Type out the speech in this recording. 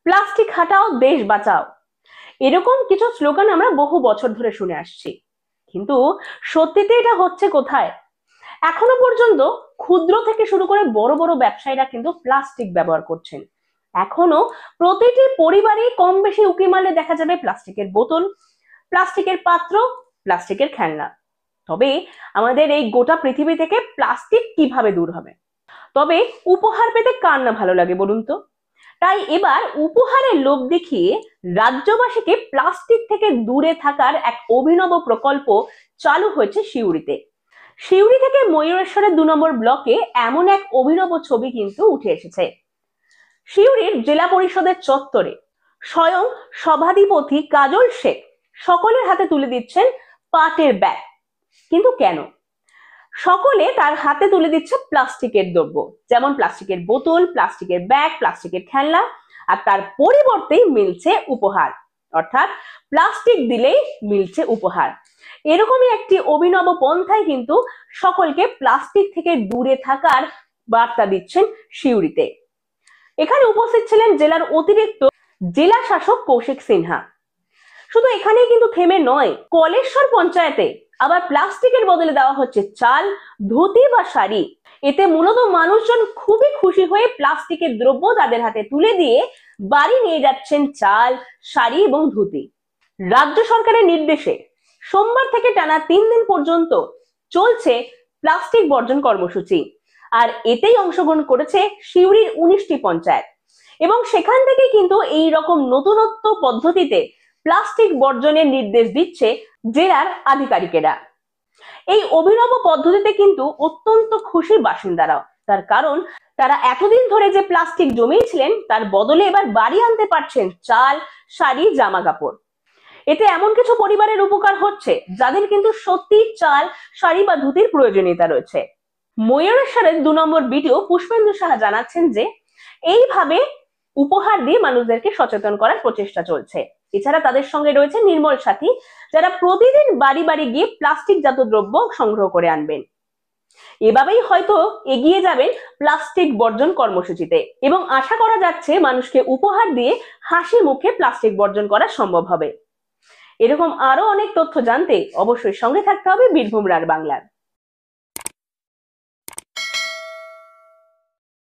Plastic হাটাও দেশ বাঁচাও, এরকম কিছু স্লোগান আমরা বহু বছর ধরে শুনে আসছি। কিন্তু সত্যিতে এটা হচ্ছে কোথায়? এখনো পর্যন্ত ক্ষুদ্র থেকে শুরু করে বড় বড় ব্যবসায়ীরা কিন্তু প্লাস্টিক ব্যবহার করছেন। এখনো প্রতিটি পরিবারে কম বেশি উঁকি মারলে দেখা যাবে প্লাস্টিকের বোতল, প্লাস্টিকের পাত্র, প্লাস্টিকের খেলনা। তবে আমাদের এই গোটা পৃথিবী থেকে প্লাস্টিক কিভাবে দূর হবে? তবে উপহার পেতে কার না ভালো লাগে বলুন তো? তাই এবার উপহারের লোভ দেখিয়ে রাজ্যবাসীকে প্লাস্টিক থেকে দূরে থাকার এক অভিনব প্রকল্প চালু হয়েছে সিউড়িতে। সিউড়ি থেকে ময়ূরেশ্বরের 2 নম্বর ব্লকে এমন এক অভিনব ছবি কিন্তু উঠে এসেছে। সিউড়ির জেলা পরিষদের চত্বরে স্বয়ং সভাধিপতি কাজল শেখ সকলের হাতে তুলে দিচ্ছেন পাটের ব্যাগ। কিন্তু কেন? সকলে তার হাতে তুলে দিচ্ছে প্লাস্টিকের দ্রব্য, যেমন প্লাস্টিকের বোতল, প্লাস্টিকের ব্যাগ, প্লাস্টিকের খেলনা, আর তার পরিবর্তেই মিলছে উপহার। অর্থাৎ প্লাস্টিক দিলেই মিলছে উপহার। এরকমই একটি অভিনব পন্থায় কিন্তু সকলকে প্লাস্টিক থেকে দূরে থাকার বার্তা দিচ্ছেন সিউড়িতে। এখানে উপস্থিত ছিলেন জেলার অতিরিক্ত জেলা শাসক কৌশিক সিনহা। শুধু এখানেই কিন্তু থেমে নয়, কলেশ্বর পঞ্চায়েতে আবার প্লাস্টিকের বদলে দেওয়া হচ্ছে চাল, ধুতি বা শাড়ি। এতে মূলত মানুষজন খুবই খুশি হয়ে প্লাস্টিকের দ্রব্য তাদের হাতে তুলে দিয়ে বাড়ি নিয়ে যাচ্ছেন চাল, শাড়ি এবং ধুতি। রাজ্য সরকারের নির্দেশে সোমবার থেকে টানা 3 দিন পর্যন্ত চলছে প্লাস্টিক বর্জন কর্মসূচি। আর এতেই অংশগ্রহণ করেছে সিউড়ির 19টি পঞ্চায়েত। এবং সেখান থেকে কিন্তু এই রকম নতুনত্ব পদ্ধতিতে প্লাস্টিক বর্জনের নির্দেশ দিচ্ছে জেলার আধিকারিকেরা। এই অভিনব পদ্ধতিতে কিন্তু অত্যন্ত খুশি বাসিন্দারাও। তার কারণ তারা এতদিন ধরে যে প্লাস্টিক জমিয়েছিলেন তার বদলে এবার বাড়ি আনতে পারছেন চাল, শাড়ি, জামা কাপড়। এতে এমন কিছু পরিবারের উপকার হচ্ছে যাদের কিন্তু সত্যি চাল, শাড়ি বা ধুতির প্রয়োজনীয়তা রয়েছে। ময়ূরেশ্বরের 2 নম্বর বিডিও পুষ্পেন্দু সাহা জানাচ্ছেন যে এইভাবে উপহার দিয়ে মানুষদেরকে সচেতন করার প্রচেষ্টা চলছে। এছাড়া তাদের সঙ্গে রয়েছে নির্মল সাথী, যারা প্রতিদিন বাড়ি বাড়ি গিয়ে প্লাস্টিক জাত দ্রব্য সংগ্রহ করে আনবেন। এভাবেই হয়তো এগিয়ে যাবেন প্লাস্টিক বর্জন কর্মসূচিতে এবং আশা করা যাচ্ছে মানুষকে উপহার দিয়ে হাসি মুখে প্লাস্টিক বর্জন করা সম্ভব হবে। এরকম আরো অনেক তথ্য জানতে অবশ্যই সঙ্গে থাকতে হবে বীরভূম রার বাংলার।